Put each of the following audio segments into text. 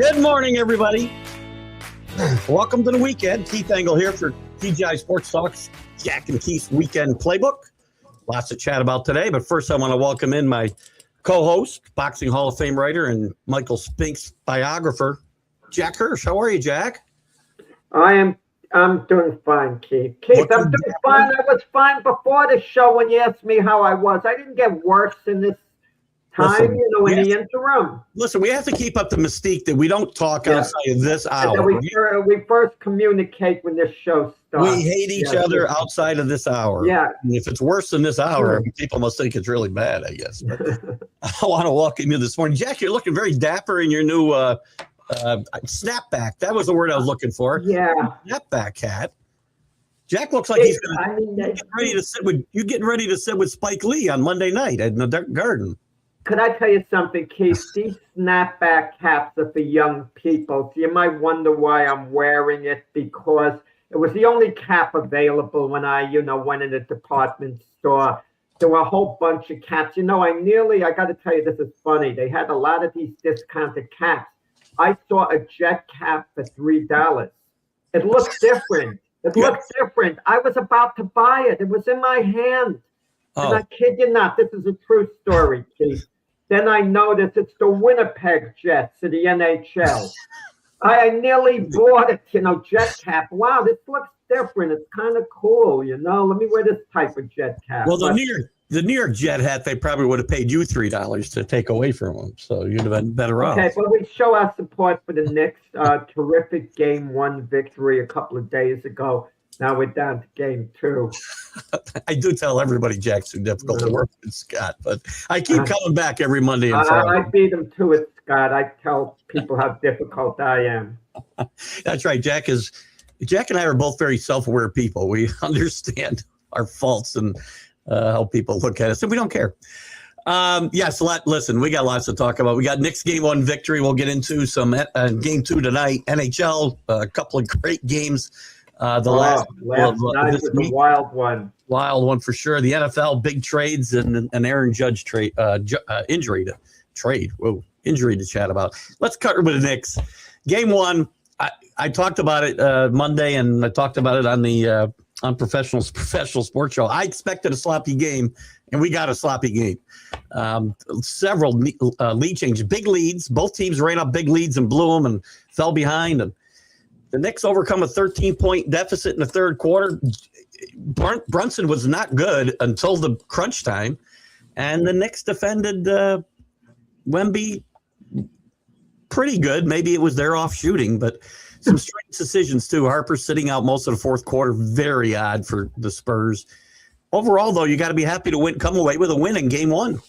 Good morning, everybody. Welcome to the weekend. Keith Engle here for TGI Sports Talks, Jack and Keith's Weekend Playbook. Lots to chat about today, but first I want to welcome in my co-host, Boxing Hall of Fame writer and Michael Spink's biographer, Jack Hirsch. How are you, Jack? I'm doing fine, Keith. I'm doing fine. I was fine before the show when you asked me how I was. I didn't get worse in this time, in the interim. Listen, we have to keep up the mystique that we don't talk outside of this hour. We first communicate when this show starts. We hate each other outside of this hour. Yeah. And if it's worse than this hour, people must think it's really bad, I guess. But I want to welcome you this morning. Jack, you're looking very dapper in your new snapback. That was the word I was looking for. Yeah. Snapback hat. Jack looks like he's getting ready to sit with Spike Lee on Monday night in the Garden. Could I tell you something, Keith? These snapback caps are for young people. So you might wonder why I'm wearing it, because it was the only cap available when I, went in a department store. There were a whole bunch of caps. I got to tell you, this is funny. They had a lot of these discounted caps. I saw a jet cap for $3. It looked different. Different. I was about to buy it. It was in my hand. And I kid you not, this is a true story, Keith. Then I noticed it's the Winnipeg Jets of the NHL. I nearly bought it, jet cap. Wow, this looks different. It's kind of cool, Let me wear this type of jet cap. Well, the New York Jet hat, they probably would have paid you $3 to take away from them, so you'd have been better off. Okay, but we show our support for the Knicks. Terrific Game 1 victory a couple of days ago. Now we're down to Game 2. I do tell everybody Jack's too difficult to work with, Scott, but I keep coming back every Monday and Friday. I beat him to it, Scott. I tell people how difficult I am. That's right. Jack and I are both very self-aware people. We understand our faults and how people look at us, and we don't care. Listen, we got lots to talk about. We got Knicks Game 1 victory. We'll get into some Game 2 tonight. NHL, a couple of great games. Last night was a wild one. Wild one for sure. The NFL, big trades and an Aaron Judge injury to chat about. Let's cut with the Knicks. Game 1, I talked about it Monday, and I talked about it on the on professional sports show. I expected a sloppy game, and we got a sloppy game. Several lead changes, big leads. Both teams ran up big leads and blew them and fell behind. And the Knicks overcome a 13-point deficit in the third quarter. Brunson was not good until the crunch time, and the Knicks defended Wemby pretty good. Maybe it was their off shooting, but some strange decisions too. Harper sitting out most of the fourth quarter, very odd for the Spurs. Overall, though, you got to be happy to come away with a win in Game 1.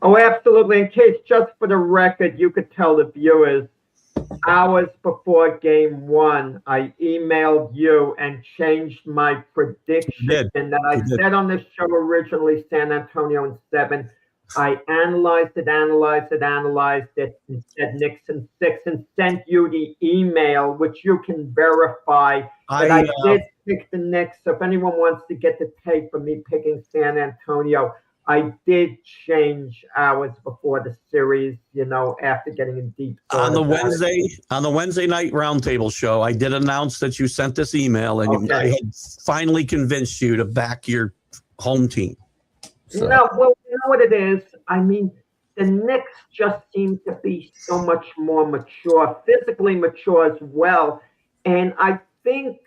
Oh, absolutely. In case, just for the record, you could tell the viewers, hours before Game 1, I emailed you and changed my prediction that I said on the show originally, San Antonio in 7. I analyzed it, and said Knicks in 6, and sent you the email, which you can verify that I did pick the Knicks. So if anyone wants to get the tape of me picking San Antonio, I did change hours before the series, after getting in deep thought. On the Wednesday night roundtable show, I did announce that you sent this email, and I had finally convinced you to back your home team. So. No, well, you know what it is? I mean, the Knicks just seem to be so much more mature, physically mature as well. And I think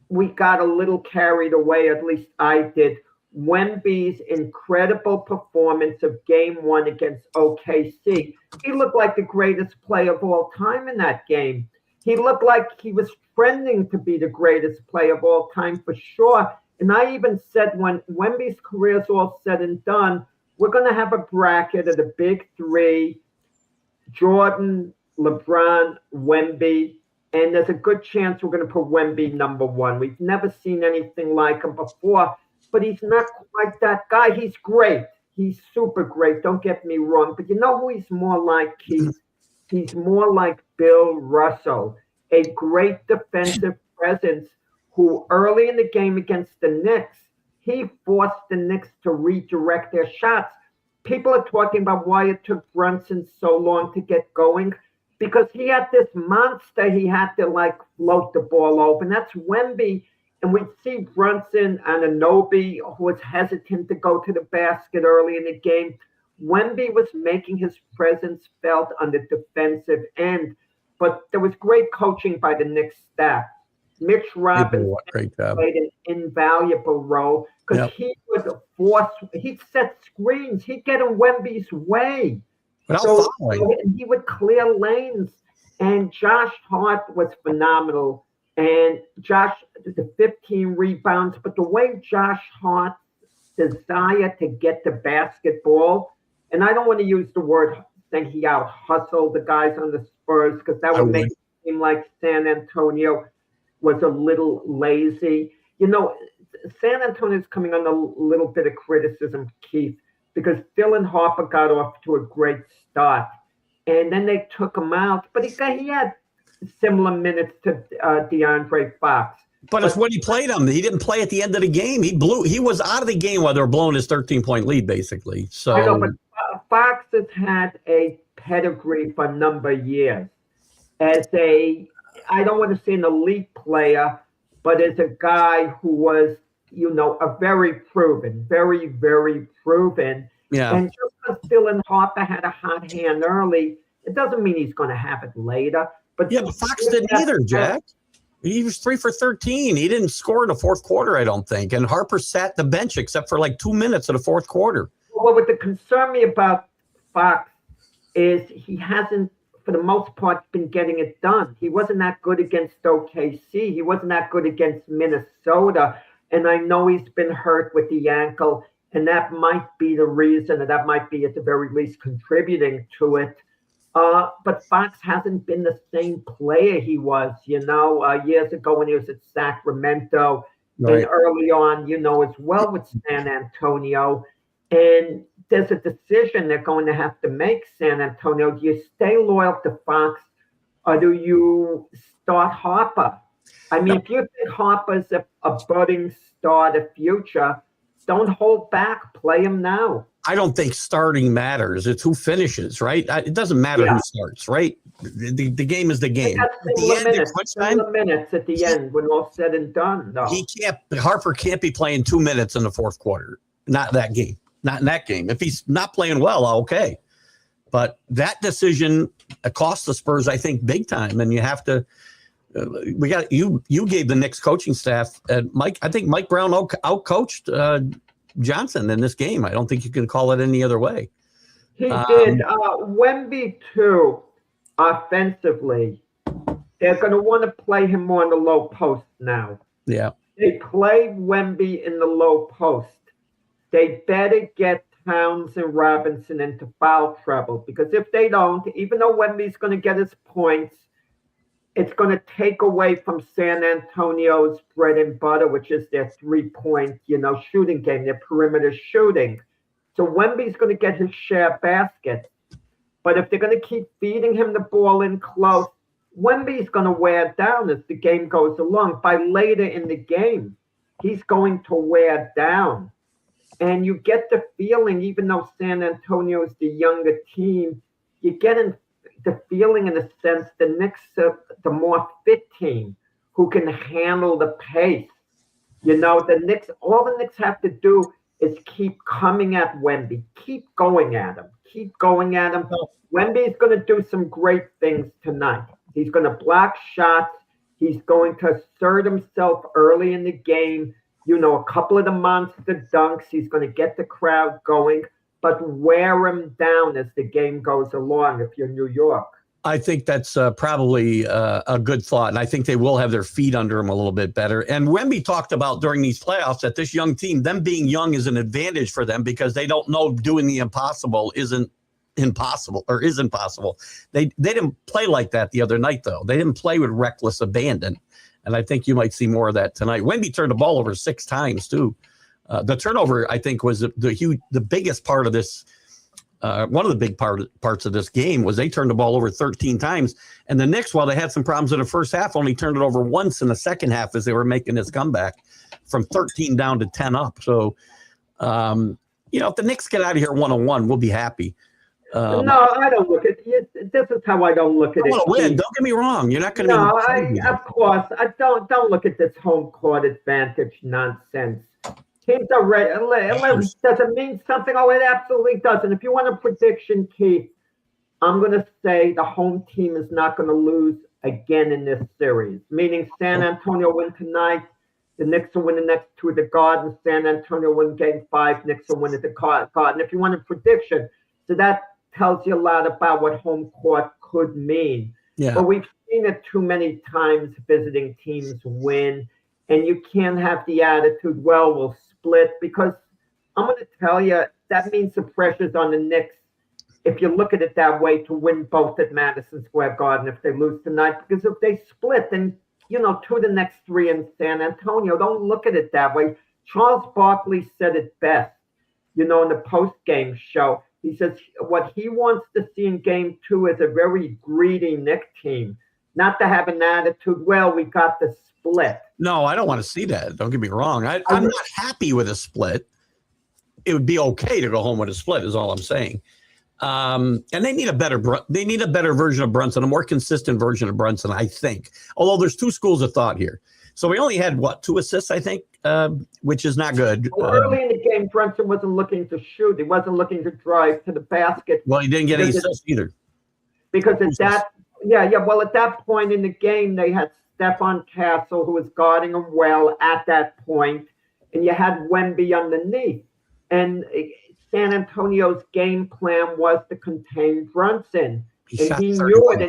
we got a little carried away, at least I did. Wemby's incredible performance of Game 1 against OKC. He looked like the greatest player of all time in that game. He looked like he was trending to be the greatest player of all time for sure. And I even said when Wemby's career is all said and done, we're going to have a bracket of the big three, Jordan, LeBron, Wemby, and there's a good chance we're going to put Wemby number 1. We've never seen anything like him before, but he's not quite that guy. He's great. He's super great. Don't get me wrong. But you know who he's more like, Keith? He's more like Bill Russell, a great defensive presence who early in the game against the Knicks, he forced the Knicks to redirect their shots. People are talking about why it took Brunson so long to get going. because he had this monster he had to like float the ball over, and that's Wemby. And we'd see Brunson and Anunoby, who was hesitant to go to the basket early in the game. Wemby was making his presence felt on the defensive end, but there was great coaching by the Knicks staff. Mitch Robinson played an invaluable role because he would he'd set screens, he'd get in Wemby's way. So he would clear lanes, and Josh Hart was phenomenal. And Josh, the 15 rebounds, but the way Josh Hart's desire to get the basketball, and I don't want to use the word saying he out-hustled the guys on the Spurs, because that would make it seem like San Antonio was a little lazy. You know, San Antonio's coming on a little bit of criticism, Keith, because Dylan Harper got off to a great start, and then they took him out, but he had similar minutes to DeAndre Fox. But it's when he played him. He didn't play at the end of the game. He was out of the game while they were blowing his 13-point lead, basically. So I know, but Fox has had a pedigree for a number of years as I don't want to say an elite player, but as a guy who was, a very proven, very, very proven. Yeah. And just because Dylan Harper had a hot hand early, it doesn't mean he's going to have it later. But Fox didn't either, Jack. He was 3 for 13. He didn't score in the fourth quarter, I don't think. And Harper sat the bench except for like 2 minutes of the fourth quarter. Well, what the concern me about Fox is he hasn't, for the most part, been getting it done. He wasn't that good against OKC. He wasn't that good against Minnesota. And I know he's been hurt with the ankle, and that might be the reason, or that might be at the very least contributing to it. But Fox hasn't been the same player he was, years ago when he was at Sacramento, and early on, as well with San Antonio. And there's a decision they're going to have to make, San Antonio. Do you stay loyal to Fox, or do you start Harper? I mean, if you think Harper's a budding star, the future, don't hold back. Play him now. I don't think starting matters. It's who finishes, right? It doesn't matter who starts, right? The game is the game. At the minutes at the end when all said and done. No. Harper can't be playing 2 minutes in the fourth quarter. Not that game. Not in that game. If he's not playing well, okay. But that decision cost the Spurs, I think, big time. And you have to. You gave the Knicks coaching staff, Mike. I think Mike Brown outcoached Johnson in this game. I don't think you can call it any other way. He did. Wemby, too, offensively, they're going to want to play him more in the low post now. Yeah. They play Wemby in the low post. They better get Towns and Robinson into foul trouble, because if they don't, even though Wemby's going to get his points, it's going to take away from San Antonio's bread and butter, which is their 3-point, shooting game, their perimeter shooting. So Wemby's going to get his share of baskets. But if they're going to keep feeding him the ball in close, Wemby's going to wear down as the game goes along. By later in the game, he's going to wear down. And you get the feeling, even though San Antonio is the younger team, you get the feeling, in a sense, the Knicks are the more fit team who can handle the pace. The Knicks, all the Knicks have to do is keep coming at Wemby, keep going at him. Wemby's going to do some great things tonight. He's going to block shots. He's going to assert himself early in the game. A couple of the monster dunks. He's going to get the crowd going. But wear him down as the game goes along if you're New York. I think that's probably a good thought. And I think they will have their feet under him a little bit better. And Wemby talked about during these playoffs that this young team, them being young is an advantage for them, because they don't know doing the impossible isn't impossible. They didn't play like that the other night, though. They didn't play with reckless abandon. And I think you might see more of that tonight. Wemby turned the ball over 6 times, too. The turnover, I think, was the biggest part of this. One of the big parts of this game was they turned the ball over 13 times. And the Knicks, while they had some problems in the first half, only turned it over once in the second half as they were making this comeback from 13 down to 10 up. So, if the Knicks get out of here 1-1, we'll be happy. No, I don't look at it. This is how I don't look at I it. want to win. Don't get me wrong. You're not going to No, be. of course, I don't look at this home court advantage nonsense. Teams are ready. Does it mean something? Oh, it absolutely doesn't. If you want a prediction, Keith, I'm going to say the home team is not going to lose again in this series, meaning San Antonio win tonight, the Knicks will win the next two at the Garden, San Antonio win game 5, Knicks will win at the Garden. If you want a prediction, so that tells you a lot about what home court could mean. Yeah. But we've seen it too many times visiting teams win, and you can't have the attitude, well, we'll split, because I'm going to tell you, that means the pressure's on the Knicks, if you look at it that way, to win both at Madison Square Garden if they lose tonight. Because if they split, then, 2 of the next 3 in San Antonio. Don't look at it that way. Charles Barkley said it best, in the post-game show. He says what he wants to see in game 2 is a very greedy Knicks team, not to have an attitude, well, we got the split. No, I don't want to see that. Don't get me wrong. I'm not happy with a split. It would be okay to go home with a split is all I'm saying. And they need a better version of Brunson, a more consistent version of Brunson, I think. Although there's 2 schools of thought here. So we only had 2 assists, I think, which is not good. Well, early in the game, Brunson wasn't looking to shoot. He wasn't looking to drive to the basket. Well, he didn't get any assists either. Because at that point in the game, they had Stephon Castle, who was guarding him well at that point, and you had Wemby underneath. And San Antonio's game plan was to contain Brunson, and he knew it,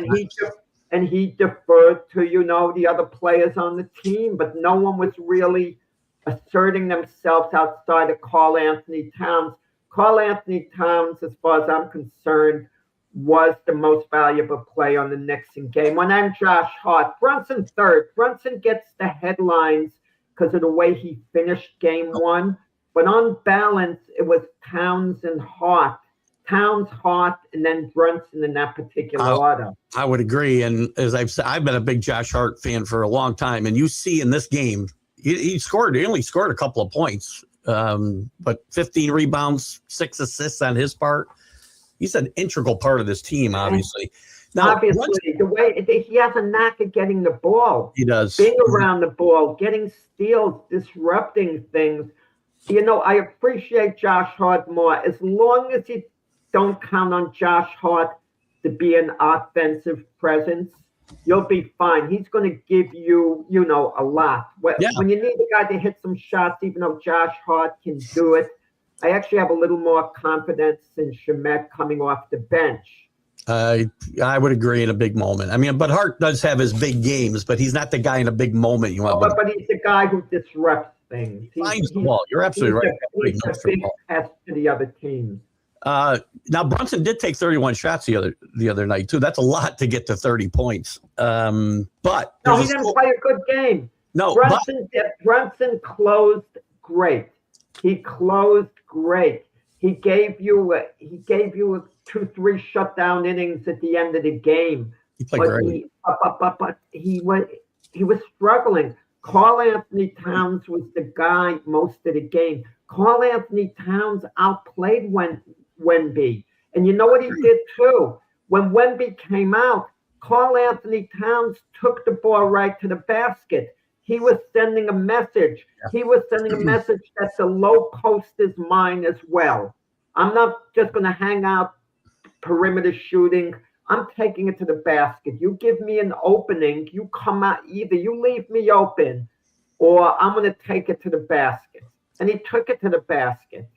and he deferred to the other players on the team, but no one was really asserting themselves outside of Karl Anthony Towns. Karl Anthony Towns, as far as I'm concerned, was the most valuable play on the Knicks in game 1. I'm Josh Hart. Brunson third. Brunson gets the headlines because of the way he finished game 1. But on balance, it was Towns and Hart. Towns, Hart, and then Brunson in that particular order. I would agree. And as I've said, I've been a big Josh Hart fan for a long time. And you see in this game, he only scored a couple of points, but 15 rebounds, 6 assists on his part. He's an integral part of this team, obviously. Now, obviously, the way he has a knack of getting the ball. He does. Being around the ball, getting steals, disrupting things. I appreciate Josh Hart more. As long as you don't count on Josh Hart to be an offensive presence, you'll be fine. He's going to give you, a lot. When you need a guy to hit some shots, even though Josh Hart can do it, I actually have a little more confidence in Shamet coming off the bench. I would agree in a big moment. I mean, but Hart does have his big games, but he's not the guy in a big moment you want. But he's the guy who disrupts things. He finds the ball. You're absolutely right. He's a big test to the other teams. Now Brunson did take 31 shots the other night too. That's a lot to get to 30 points. But no, he didn't play a good game. No, Brunson closed great. He closed great. He gave you 2-3 shutdown innings at the end of the game. He played great. But he was struggling. Karl Anthony Towns was the guy most of the game. Karl Anthony Towns outplayed Wemby. And you know what he did too? When Wemby came out, Karl Anthony Towns took the ball right to the basket. He was sending a message. He was sending a message that the low post is mine as well. I'm not just going to hang out perimeter shooting. I'm taking it to the basket. You give me an opening. You come out. Either you leave me open or I'm going to take it to the basket. And he took it to the basket.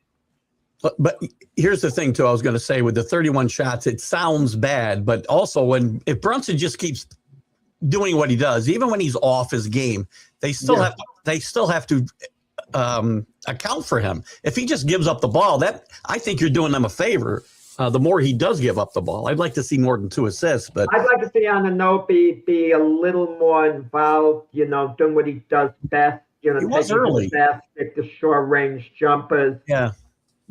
But here's the thing, too. I was going to say with the 31 shots, it sounds bad. But also if Brunson just keeps doing what he does, even when he's off his game, they still have to account for him. If he just gives up the ball, I think you're doing them a favor. The more he does give up the ball, I'd like to see more than 2 assists. But I'd like to see Anunoby be a little more involved. Doing what he does best. He was early. The short range jumpers. Yeah.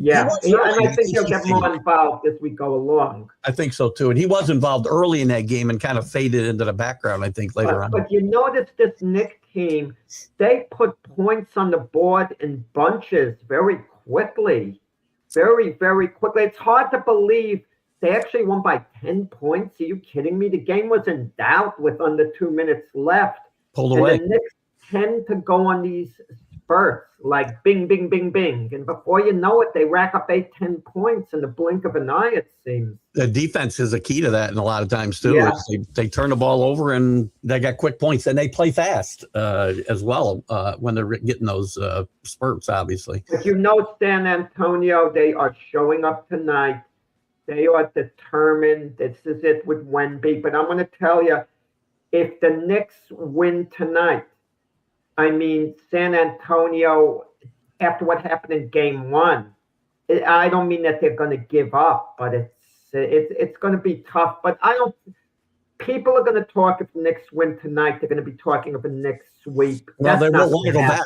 And I think he'll get more involved as we go along. I think so, too. And he was involved early in that game and kind of faded into the background, I think, later on. But you notice this Knicks team, they put points on the board in bunches very quickly. Very, very quickly. It's hard to believe They actually won by 10 points. Are you kidding me? The game was in doubt with under 2 minutes left. Pulled away. And the Knicks tend to go on these spurts, like bing, bing, bing, bing. And before you know it, they rack up 8, 10 points in the blink of an eye, it seems. The defense is a key to that, and a lot of times too. Yeah. They turn the ball over and they got quick points, and they play fast as well when they're getting those spurts, obviously. But you know, San Antonio, they are showing up tonight. They are determined. This is it with Wemby. But I'm going to tell you, if the Knicks win tonight, I mean, San Antonio, after what happened in game 1, I don't mean that they're going to give up, but it's going to be tough. But people are going to talk if the Knicks win tonight. They're going to be talking of a Knicks sweep. Well, they won't want to go back.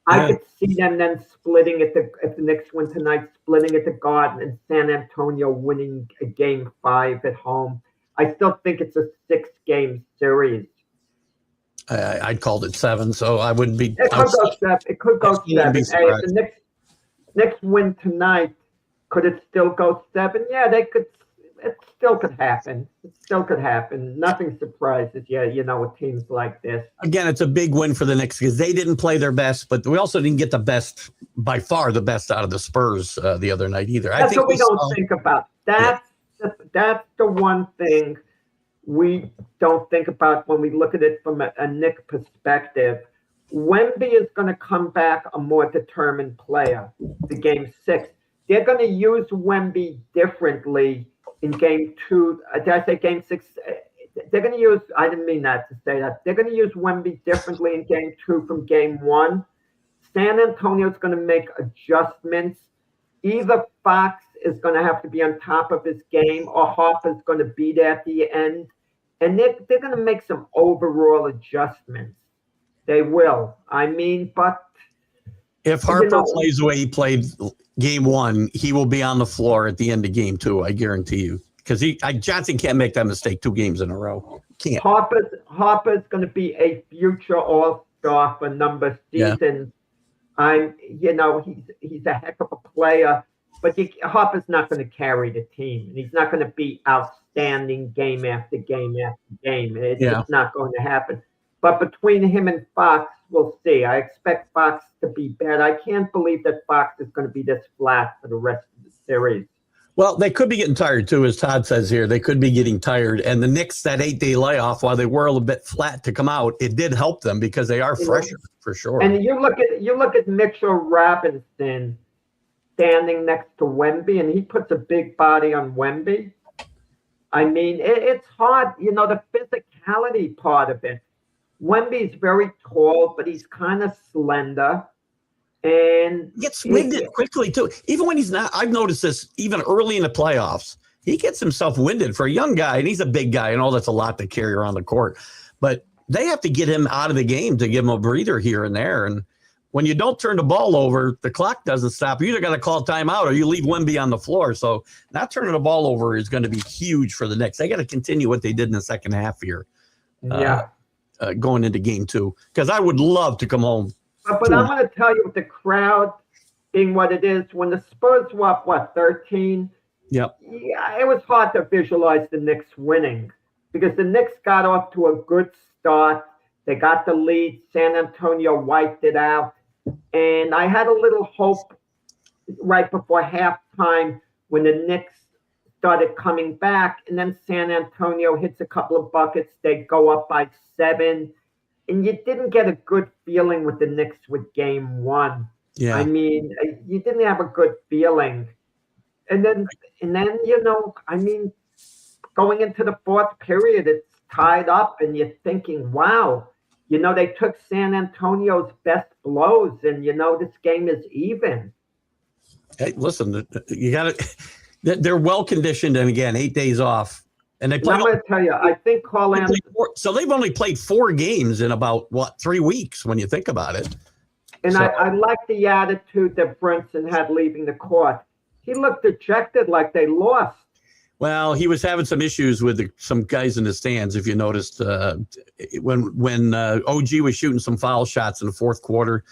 I could see them then splitting it if the Knicks win tonight, splitting at the Garden and San Antonio winning a game 5 at home. I still think it's a 6-game series. I'd called it 7, so I wouldn't be. It could go 7. Hey, if the Knicks win tonight, could it still go 7? Yeah, they could. It still could happen. Nothing surprises you, with teams like this. Again, it's a big win for the Knicks because they didn't play their best, but we also didn't get by far the best out of the Spurs the other night either. That's what we don't think about. That's the one thing we don't think about when we look at it from a Knick perspective. Wemby is going to come back a more determined player to game 6. They're going to use Wemby differently in game 2. Did I say game 6? They're going to use, I didn't mean that to say that. They're going to use Wemby differently in game 2 from game 1. San Antonio is going to make adjustments. Either Fox is going to have to be on top of his game or Harper's going to be there at the end. And they're going to make some overall adjustments. They will. I mean, but if Harper plays the way he played game 1, he will be on the floor at the end of game 2. I guarantee you, because Johnson can't make that mistake 2 games in a row. Can't. Harper's going to be a future All-Star for number seasons. Yeah. He's a heck of a player, but Harper's not going to carry the team, and he's not going to be outstanding game after game after game. It's not going to happen. But between him and Fox, we'll see. I expect Fox to be bad. I can't believe that Fox is going to be this flat for the rest of the series. Well, they could be getting tired, too, as Todd says here. They could be getting tired. And the Knicks, that 8-day layoff, while they were a little bit flat to come out, it did help them because they are fresher, for sure. And you look at Mitchell Robinson standing next to Wemby, and he puts a big body on Wemby. I mean, it's hard, the physicality part of it. Wemby's very tall, but he's kind of slender. And he gets winded quickly, too. Even when he's not, I've noticed this even early in the playoffs. He gets himself winded for a young guy, and he's a big guy, and all that's a lot to carry around the court. But they have to get him out of the game to give him a breather here and there. And when you don't turn the ball over, the clock doesn't stop. You either got to call timeout or you leave Wemby on the floor. So not turning the ball over is going to be huge for the Knicks. They got to continue what they did in the second half here. Going into game 2, because I would love to come home. But I'm going to tell you, with the crowd being what it is, when the Spurs were up, 13? Yep. Yeah, it was hard to visualize the Knicks winning because the Knicks got off to a good start. They got the lead. San Antonio wiped it out. And I had a little hope right before halftime when the Knicks started coming back, and then San Antonio hits a couple of buckets. They go up by 7, and you didn't get a good feeling with the Knicks with game 1. Yeah, I mean, you didn't have a good feeling, and then I mean, going into the 4th period, it's tied up, and you're thinking, wow, they took San Antonio's best blows, and this game is even. Hey, listen, you got to. They're well conditioned, and again, 8 days off, and they play. I'm going to tell you, I think Carl Anthony. So they've only played 4 games in about 3 weeks when you think about it. And I like the attitude that Brunson had leaving the court. He looked dejected, like they lost. Well, he was having some issues with some guys in the stands. If you noticed, when OG was shooting some foul shots in the 4th quarter.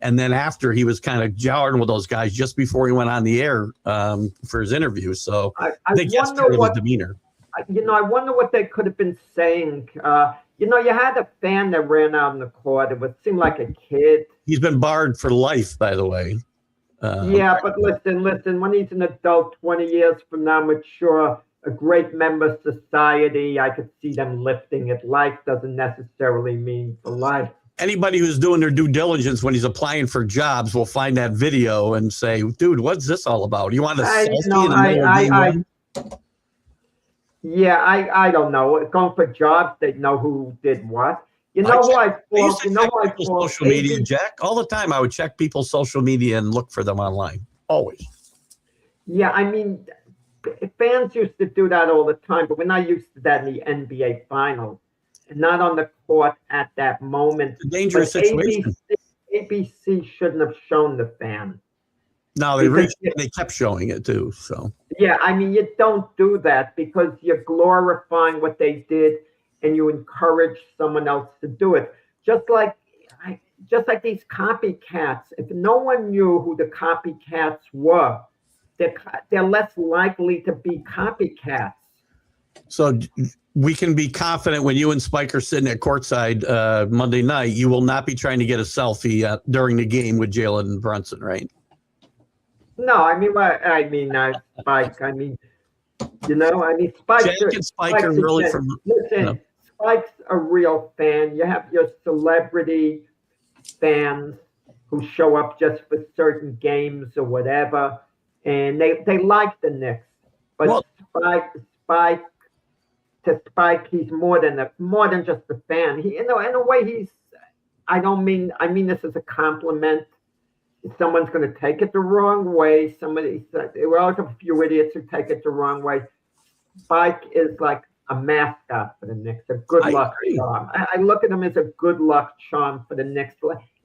And then after, he was kind of jawing with those guys just before he went on the air for his interview. So I think that's part of his demeanor. I wonder what they could have been saying. You had a fan that ran out in the court. It seemed like a kid. He's been barred for life, by the way. Yeah, but listen, when he's an adult 20 years from now, mature, a great member of society, I could see them lifting it. Life doesn't necessarily mean for life. Anybody who's doing their due diligence when he's applying for jobs will find that video and say, dude, what's this all about? You want to selfie in the middle of game one? Yeah, I don't know. Going for jobs, they know who did what. You know who I follow? Social media, Jack. All the time, I would check people's social media and look for them online. Always. Yeah, I mean, fans used to do that all the time, but we're not used to that in the NBA Finals, and not on the court at that moment. It's a dangerous situation. ABC shouldn't have shown the fan. No, they kept showing it too. So yeah, I mean, you don't do that because you're glorifying what they did, and you encourage someone else to do it. Just like these copycats. If no one knew who the copycats were, they're less likely to be copycats. So we can be confident when you and Spike are sitting at courtside Monday night, you will not be trying to get a selfie during the game with Jalen Brunson, right? No, Spike. Spike. Jack and Spike are really from. Listen, Spike's a real fan. You have your celebrity fans who show up just for certain games or whatever, and they like the Knicks. But Spike, he's more than just a fan. In a way, I mean this as a compliment. Someone's going to take it the wrong way. We're always a few idiots who take it the wrong way. Spike is like a mascot for the Knicks, a good luck charm. I look at him as a good luck charm for the Knicks.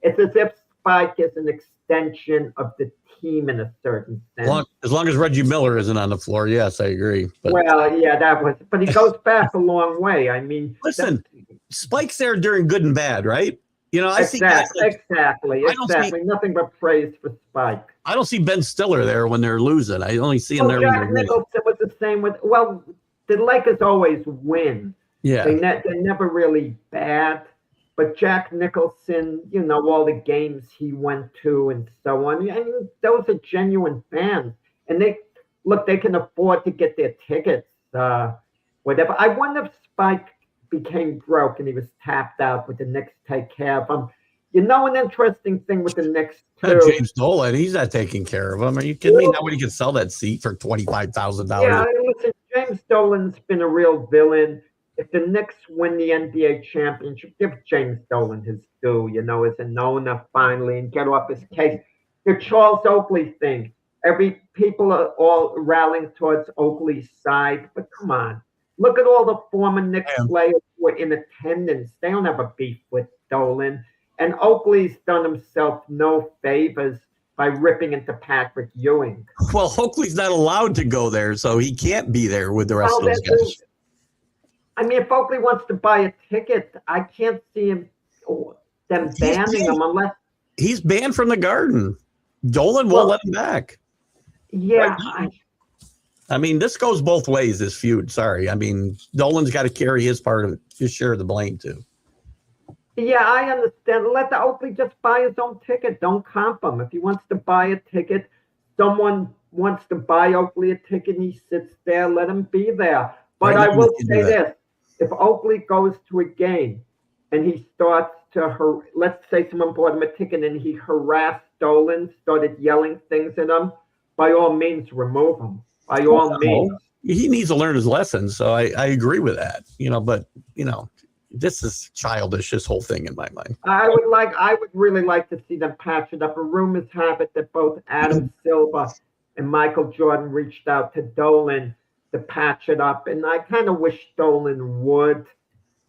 It's as if Spike is an extension of the team in a certain sense. As long as Reggie Miller isn't on the floor, yes, I agree. But. Well, yeah, but he goes back a long way. I mean, listen, Spike's there during good and bad, right? I see exactly. Nothing but praise for Spike. I don't see Ben Stiller there when they're losing. I only see him there when they're winning. Nicholson was the same with. Well, the Lakers always win. Yeah, they're never really bad. But Jack Nicholson, all the games he went to and so on. I mean, those are genuine fans, and they can afford to get their tickets. Whatever. I wonder if Spike became broke and he was tapped out with the Knicks take care of him. An interesting thing with the Knicks too. James Dolan, he's not taking care of him. Are you kidding me? Nobody can sell that seat for $25,000. Yeah, listen, James Dolan's been a real villain. If the Knicks win the NBA championship, give James Dolan his due, as an owner finally, and get off his case. The Charles Oakley thing. People are all rallying towards Oakley's side, but come on. Look at all the former Knicks players who were in attendance. They don't have a beef with Dolan. And Oakley's done himself no favors by ripping into Patrick Ewing. Well, Oakley's not allowed to go there, so he can't be there with the rest of those guys. I mean, if Oakley wants to buy a ticket, I can't see them banning him unless... He's banned from the Garden. Dolan won't let him back. Yeah, I mean, this goes both ways, this feud. Sorry. I mean, Dolan's got to carry his share of the blame, too. Yeah, I understand. Let the Oakley just buy his own ticket. Don't comp him. If he wants to buy a ticket, someone wants to buy Oakley a ticket and he sits there, let him be there. But I will say this. If Oakley goes to a game and he starts to, let's say someone bought him a ticket and he harassed Dolan, started yelling things at him, by all means, remove him. By all means. He needs to learn his lessons. So I agree with that, but this is childish, this whole thing in my mind. I would really like to see them patch it up. Rumors have it that both Adam Silver and Michael Jordan reached out to Dolan to patch it up. And I kind of wish Dolan would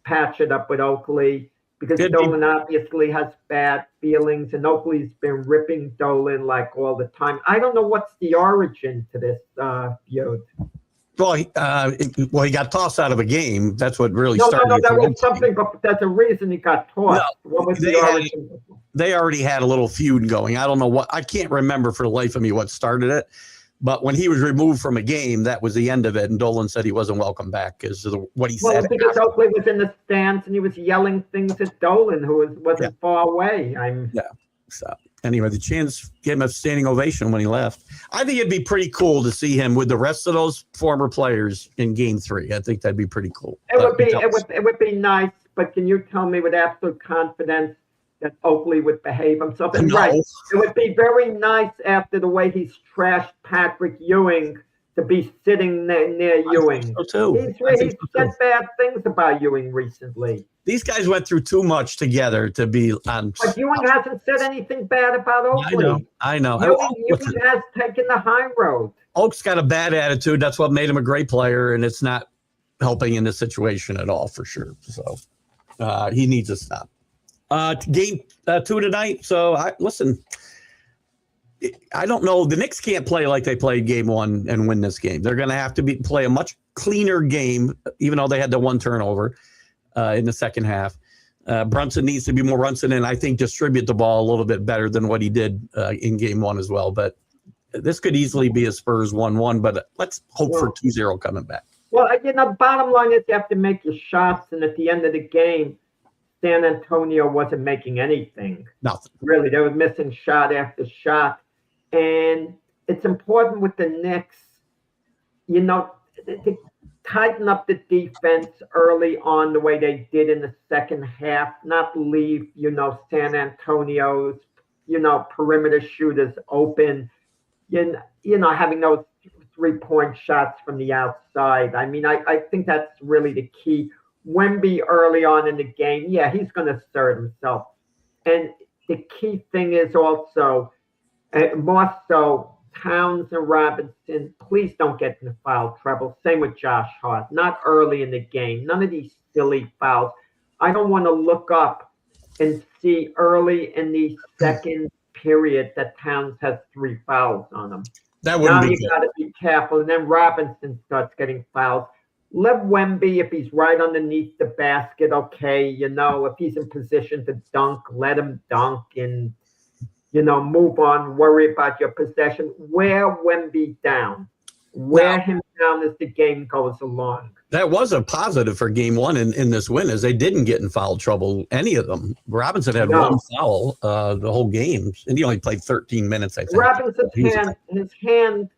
patch it up with Oakley because Dolan obviously has bad feelings and Oakley's been ripping Dolan like all the time. I don't know what's the origin to this feud. Well, he got tossed out of a game. That's what really started. No, that was something, but there's a reason he got tossed. What was the origin? they already had a little feud going. I don't know what, I can't remember for the life of me what started it. But when he was removed from a game, that was the end of it. And Dolan said he wasn't welcome back because of what he said. Because Oakley was in the stands and he was yelling things at Dolan, who wasn't far away. So anyway, the Chins gave him a standing ovation when he left. I think it'd be pretty cool to see him with the rest of those former players in Game 3. I think that'd be pretty cool. It would be nice, but can you tell me with absolute confidence that Oakley would behave himself? And right, it would be very nice after the way he's trashed Patrick Ewing to be sitting near Ewing. He's said bad things about Ewing recently. These guys went through too much together to be on. But Ewing hasn't said anything bad about Oakley. I know. Ewing has taken the high road. Oak's got a bad attitude. That's what made him a great player, and it's not helping in this situation at all, for sure. So he needs to stop. Game 2 tonight. So listen, I don't know. The Knicks can't play like they played Game 1 and win this game. They're going to have to play a much cleaner game, even though they had the one turnover in the second half. Brunson needs to be more Brunson and I think distribute the ball a little bit better than what he did in Game 1 as well. But this could easily be a Spurs 1-1, but let's hope for 2-0 coming back. Well, bottom line is you have to make your shots, and at the end of the game, San Antonio wasn't making anything. Nothing. Really, they were missing shot after shot. And it's important with the Knicks, to tighten up the defense early on the way they did in the second half, not leave, San Antonio's, perimeter shooters open, having those 3-point shots from the outside. I mean, I think that's really the key. Wemby early on in the game, he's going to assert himself. And the key thing is also, more so, Towns and Robinson, please don't get into foul trouble. Same with Josh Hart. Not early in the game. None of these silly fouls. I don't want to look up and see early in the second period that Towns has 3 fouls on him. That wouldn't be good. You got to be careful. And then Robinson starts getting fouls. Let Wemby, if he's right underneath the basket, okay, if he's in position to dunk, let him dunk and, move on, worry about your possession. Wear Wemby down. Wear him down as the game goes along. That was a positive for Game 1 in this win, as they didn't get in foul trouble, any of them. Robinson had one foul the whole game, and he only played 13 minutes, I think. Robinson's his hand,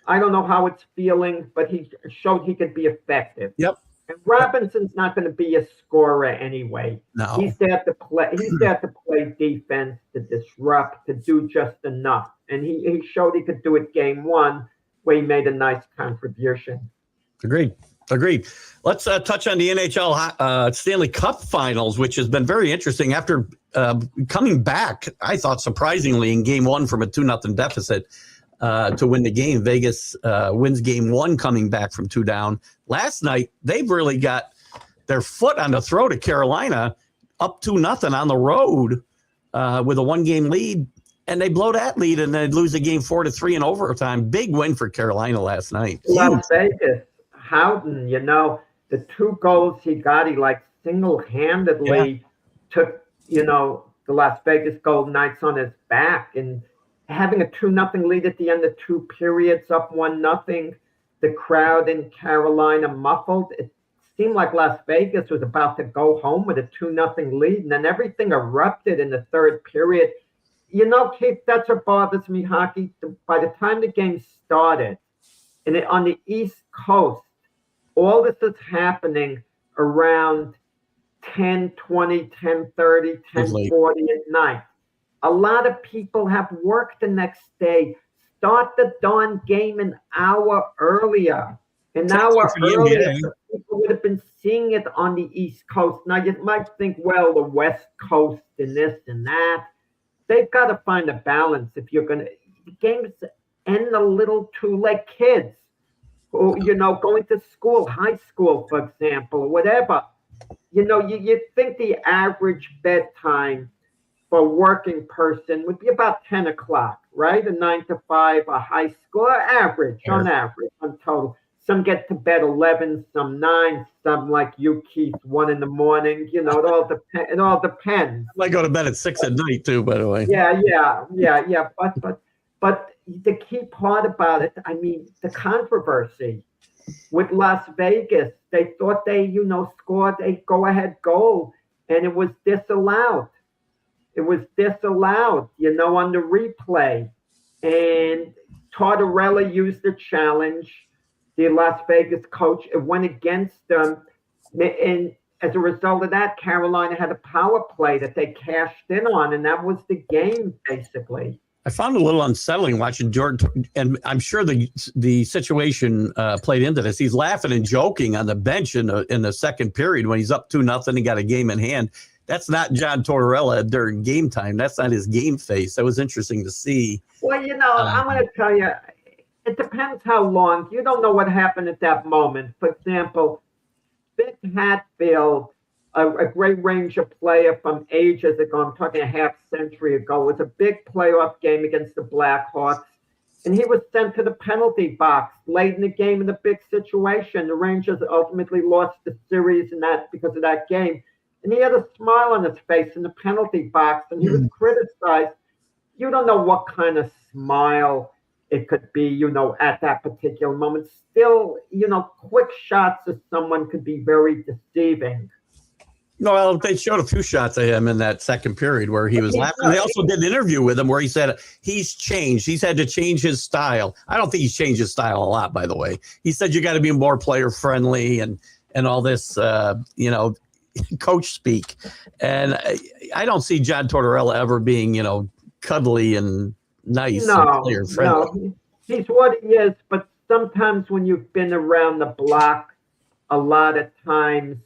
I don't know how it's feeling, but he showed he could be effective. Yep. And Robinson's not going to be a scorer anyway. No. He's there to play. He's there to play defense, to disrupt, to do just enough. And he showed he could do it Game 1, where he made a nice contribution. Agreed. Let's touch on the NHL Stanley Cup Finals, which has been very interesting. After coming back, I thought surprisingly, in Game 1 from a 2-0 deficit to win the game. Vegas wins Game 1 coming back from 2 down. Last night, they've really got their foot on the throat of Carolina, up 2-0 on the road with a 1-game lead. And they blow that lead and they lose the game 4-3 in overtime. Big win for Carolina last night. Las Vegas, Houghton, the 2 goals he got, he single-handedly took, the Las Vegas Golden Knights on his back. And having a 2-0 lead at the end of 2 periods, up 1-0, the crowd in Carolina muffled. It seemed like Las Vegas was about to go home with a 2-0 lead, and then everything erupted in the 3rd period. Keith, that's what bothers me, hockey. By the time the game started, and on the East Coast, all this is happening around 10:20, 10:30, 10:40 at night. A lot of people have work the next day. Start the darn game an hour earlier. An hour earlier, so people would have been seeing it on the East Coast. Now, you might think, well, the West Coast and this and that. They've got to find a balance if you're going to – the games end a little too late. Kids who, going to school, high school, for example, or whatever. You think the average bedtime for a working person would be about 10 o'clock, right? A 9 to 5, a high school, on average, on total. some get to bed 11, some 9, some like you, Keith, 1 in the morning. You know, it all depends. I might go to bed at 6 at night too, by the way. Yeah. But the key part about it, I mean, the controversy with Las Vegas, they thought they, scored a go-ahead goal, and it was disallowed. It was disallowed, on the replay. And Tortorella used the challenge. The Las Vegas coach, it went against them. And as a result of that, Carolina had a power play that they cashed in on, and that was the game, basically. I found it a little unsettling watching Jordan, and I'm sure the situation played into this. He's laughing and joking on the bench in the second period when he's up 2-0. He got a game in hand. That's not John Tortorella during game time. That's not his game face. That was interesting to see. Well, I'm going to tell you, it depends how long. You don't know what happened at that moment. For example, Vic Hatfield, a great Ranger player from ages ago, I'm talking a half century ago, was a big playoff game against the Blackhawks. And he was sent to the penalty box late in the game in a big situation. The Rangers ultimately lost the series because of that game. And he had a smile on his face in the penalty box, and he was criticized. You don't know what kind of smile it could be, at that particular moment. Still, quick shots of someone could be very deceiving. No, well, they showed a few shots of him in that second period where he was laughing. They also did an interview with him where he said he's changed. He's had to change his style. I don't think he's changed his style a lot, by the way. He said you got to be more player friendly and all this, coach speak. And I don't see John Tortorella ever being, cuddly and nice and player friendly. No, he's what he is. But sometimes when you've been around the block a lot of times,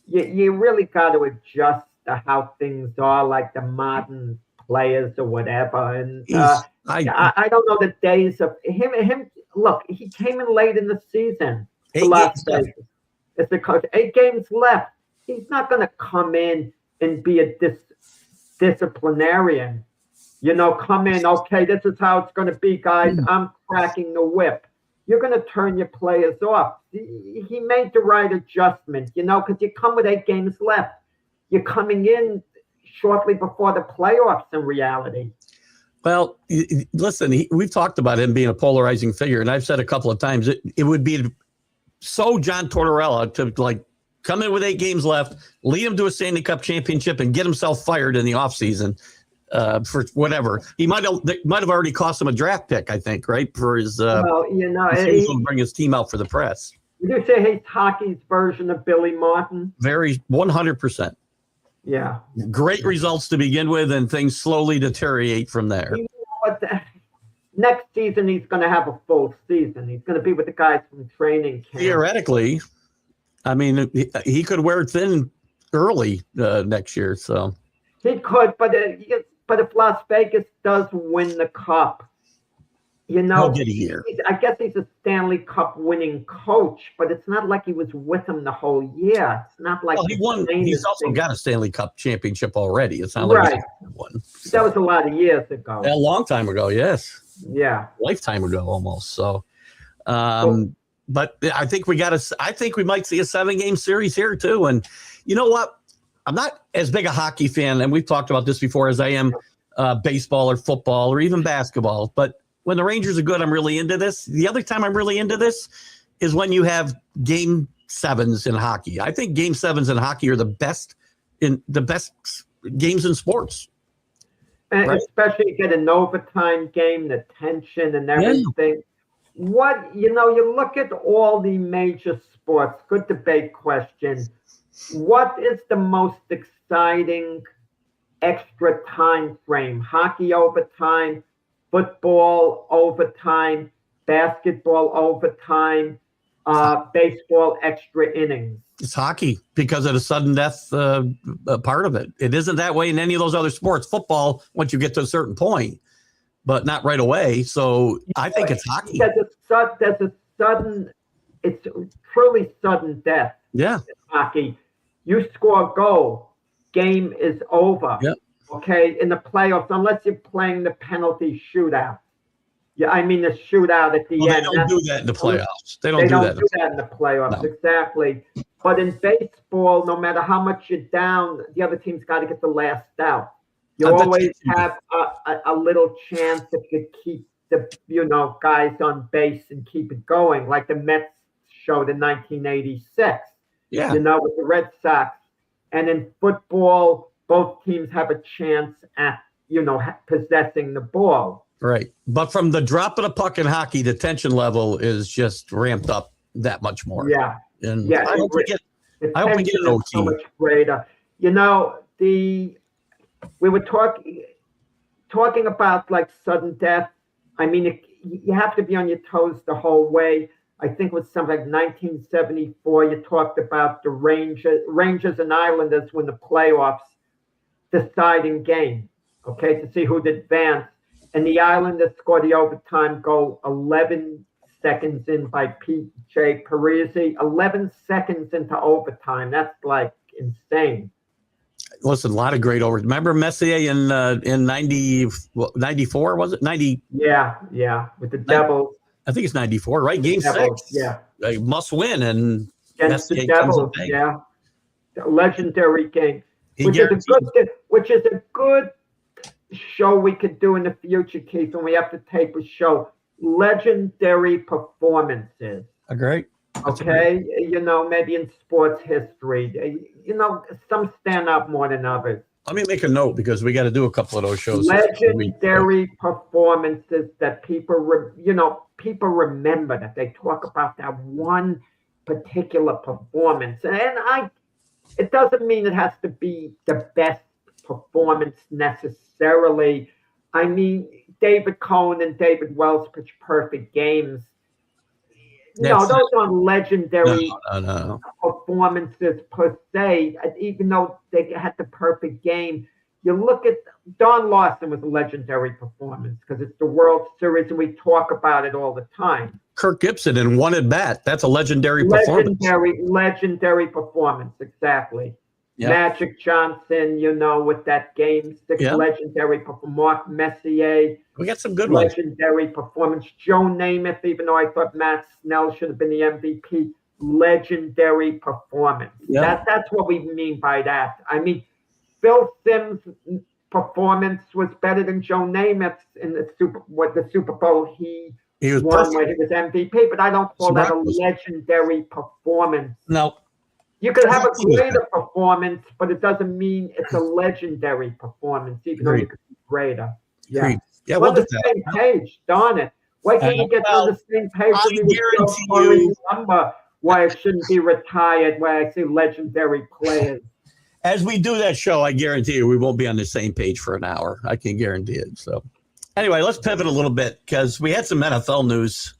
you really got to adjust to how things are, like the modern players or whatever. And I don't know the days of him. Look, he came in late in the season. 8 games left. As the coach, 8 games left. He's not going to come in and be a disciplinarian. Come in, okay, this is how it's going to be, guys. I'm cracking the whip. You're going to turn your players off. He made the right adjustment, because you come with 8 games left. You're coming in shortly before the playoffs in reality. Well, listen, we've talked about him being a polarizing figure, and I've said a couple of times it would be so John Tortorella to come in with 8 games left, lead him to a Stanley Cup championship, and get himself fired in the offseason. For whatever he might have already cost him a draft pick, I think, right? For his he's going to bring his team out for the press. Would you say he's hockey's version of Billy Martin? Very 100%. Yeah, great results to begin with, and things slowly deteriorate from there. Next season he's going to have a full season. He's going to be with the guys from training camp. Theoretically, I mean, he could wear thin early next year, so he could, but if Las Vegas does win the cup, he'll get a year. I guess he's a Stanley Cup winning coach, but it's not like he was with him the whole year. It's not like he won. He's also got a Stanley Cup championship already. It's not like he won. That was a lot of years ago. A long time ago, yes. Yeah, lifetime ago almost. So, but I think we might see a 7-game series here too. And you know what? I'm not as big a hockey fan, and we've talked about this before, as I am baseball or football or even basketball. But when the Rangers are good, I'm really into this. The other time I'm really into this is when you have game 7s in hockey. I think game 7s in hockey are the best games in sports. And right? Especially get an overtime game, the tension and everything. Yeah. You look at all the major sports, good debate question. What is the most exciting extra time frame? Hockey overtime, football overtime, basketball overtime, baseball extra innings. It's hockey because of the sudden death part of it. It isn't that way in any of those other sports. Football, once you get to a certain point, but not right away. So I think it's hockey. There's a sudden, it's truly sudden death. Yeah. In hockey. You score a goal, game is over. Yep. Okay, in the playoffs, unless you're playing the penalty shootout. Yeah, I mean the shootout at the Well, end. they don't do that in the playoffs. They don't They do don't that. do that in the playoffs, No. exactly. But in baseball, no matter how much you're down, the other team's got to get the last out. You always have a little chance if you keep the guys on base and keep it going, like the Mets showed in 1986. Yeah. With the Red Sox. And in football, both teams have a chance at possessing the ball. Right. But from the drop of the puck in hockey, the tension level is just ramped up that much more. Yeah. And yeah. I hope we get an OT. So much greater. We were talking about like sudden death. I mean, you have to be on your toes the whole way. I think it was something like 1974. You talked about the Rangers and Islanders win the playoffs deciding game, okay, to see who'd advance. And the Islanders scored the overtime goal 11 seconds in by P.J. Parisi. 11 seconds into overtime. That's like insane. Listen, a lot of great overs. Remember Messier in 94, was it? 90? Yeah, with the Devils. I think it's 94, right? Game Devils, 6. Yeah. They must win. And against the Messier Devils, yeah. A legendary game. Which is a good show we could do in the future, Keith, when we have to tape a show. Legendary performances. Great. Okay, maybe in sports history, some stand out more than others. Let me make a note because we got to do a couple of those shows. Legendary performances that people remember, that they talk about that one particular performance. And it doesn't mean it has to be the best performance necessarily. I mean, David Cohn and David Wells pitch perfect games. Those aren't legendary performances per se, even though they had the perfect game. You look at Don Larson was a legendary performance because it's the World Series and we talk about it all the time. Kirk Gibson in one at bat. That's a legendary performance. Legendary performance, exactly. Yep. Magic Johnson, with that game 6 legendary performance. Mark Messier. We got some good legendary performance. Joe Namath, even though I thought Matt Snell should have been the MVP, legendary performance. Yep. That's what we mean by that. I mean, Phil Simms' performance was better than Joe Namath's in the Super Bowl he was won when he was MVP, but I don't call that a legendary performance. No. You could have a greater performance, but it doesn't mean it's a legendary performance, even though you could be greater. Yeah. Yeah, we're on the same page, darn it. Why can't you get on the same page? I guarantee you. Remember why it shouldn't be retired, why I say legendary players. As we do that show, I guarantee you we won't be on the same page for an hour. I can guarantee it. So anyway, let's pivot a little bit because we had some NFL news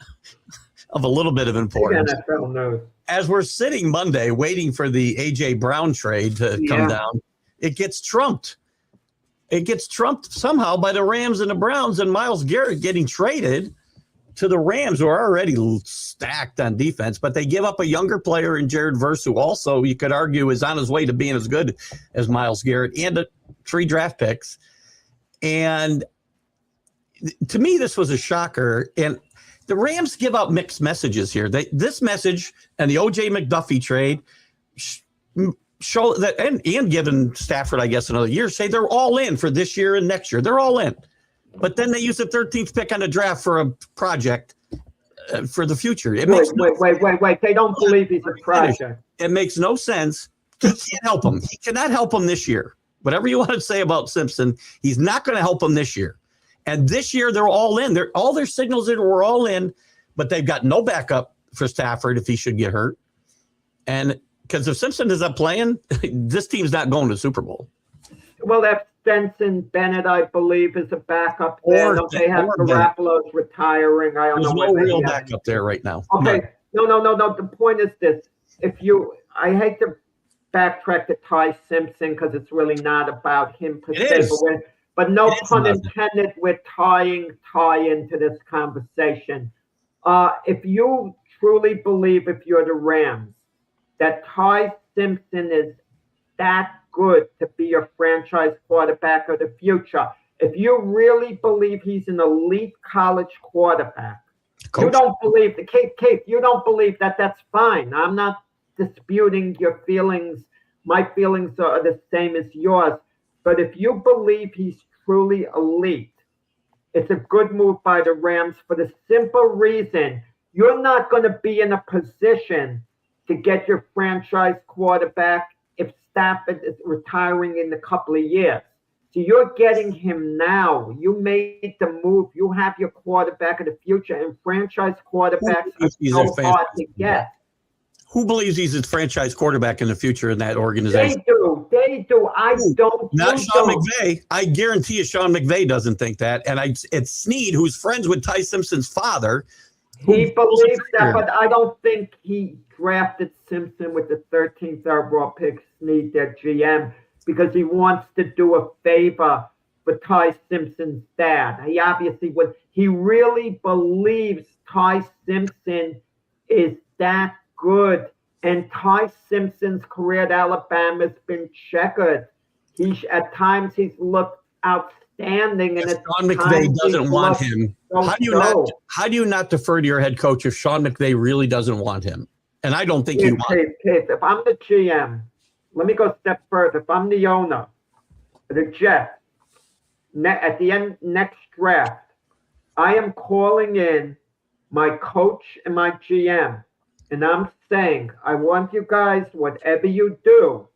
of a little bit of importance. NFL news. As we're sitting Monday waiting for the A.J. Brown trade to come down, it gets trumped. It gets trumped somehow by the Rams and the Browns and Myles Garrett getting traded to the Rams, who are already stacked on defense, but they give up a younger player in Jared Verse, who also you could argue is on his way to being as good as Myles Garrett, and 3 draft picks. And to me, this was a shocker. And the Rams give out mixed messages here. This message and the O.J. McDuffie trade show that, and giving Stafford, I guess, another year, say they're all in for this year and next year. They're all in. But then they use the 13th pick on the draft for a project for the future. Wait. They don't believe he's a project. It makes no sense. He can't help them. He cannot help them this year. Whatever you want to say about Simpson, he's not going to help them this year. And this year, they're all in. All their signals that were all in, but they've got no backup for Stafford if he should get hurt. And because if Simpson is up playing, this team's not going to the Super Bowl. Well, that's Stenson Bennett, I believe, is a backup there. They have Garoppolo's retiring. I don't know. There's no real backup there right now. Okay. No. The point is this. I hate to backtrack to Ty Simpson because it's really not about him per se. But no pun intended, we're tying Ty into this conversation. If you truly believe, if you're the Rams, that Ty Simpson is that good to be your franchise quarterback of the future, If you really believe he's an elite college quarterback, Coach. you don't believe the Keith, you don't believe that, that's fine. I'm not disputing your feelings. My feelings are the same as yours. But if you believe he's truly elite, it's a good move by the Rams for the simple reason you're not going to be in a position to get your franchise quarterback if Stafford is retiring in a couple of years. So you're getting him now. You made the move. You have your quarterback of the future, and franchise quarterbacks are so hard to get. Who believes he's a franchise quarterback in the future in that organization? They do. I don't. Not Sean McVay. I guarantee you Sean McVay doesn't think that. And it's Snead, who's friends with Ty Simpson's father. He believes that, but I don't think he drafted Simpson with the 13th overall pick, Snead, their GM, because he wants to do a favor for Ty Simpson's dad. He obviously would. He really believes Ty Simpson is that good. And Ty Simpson's career at Alabama has been checkered. At times he's looked outstanding, and Sean McVay doesn't want him. How do you not defer to your head coach if Sean McVay really doesn't want him? And I don't think he wants him. If I'm the GM, let me go a step further. If I'm the owner of the Jets, at the end next draft, I am calling in my coach and my GM, and I'm saying, I want you guys, whatever you do,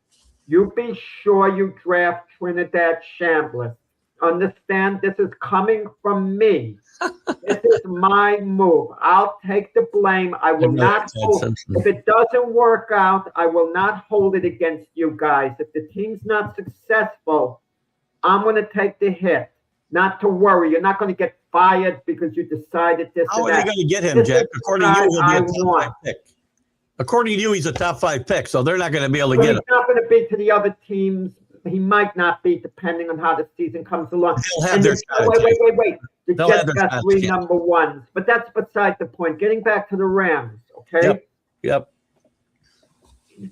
you be sure you draft Trinidad Chambliss. Understand, this is coming from me. This is my move. I'll take the blame. I will not hold. If it doesn't work out, I will not hold it against you guys. If the team's not successful, I'm going to take the hit. Not to worry. You're not going to get fired because you decided this. How are they going to get him, Jack? According to you, he'll be a top 5 pick. According to you, he's a top 5 pick, so they're not going to be able to get him. He's not going to be to the other teams. He might not be, depending on how the season comes along. They'll have their wait. The Jets got 3 number ones, but that's beside the point. Getting back to the Rams, okay? Yep.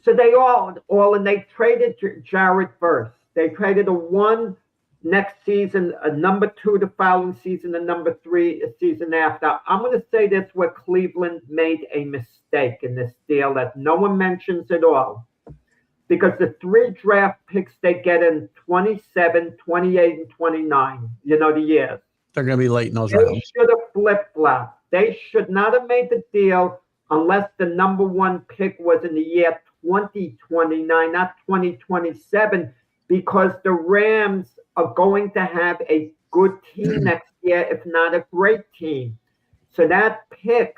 So they and they traded Jared Verse. They traded a 1 next season, a number 2 the following season, a number 3 a season after. I'm going to say this where Cleveland made a mistake in this deal that no one mentions at all. Because the 3 draft picks they get in 27, 28, and 29, the years. They're going to be late in those rounds. They should have flip-flopped. They should not have made the deal unless the number 1 pick was in the year 2029, not 2027, because the Rams are going to have a good team next year, if not a great team. So that pick,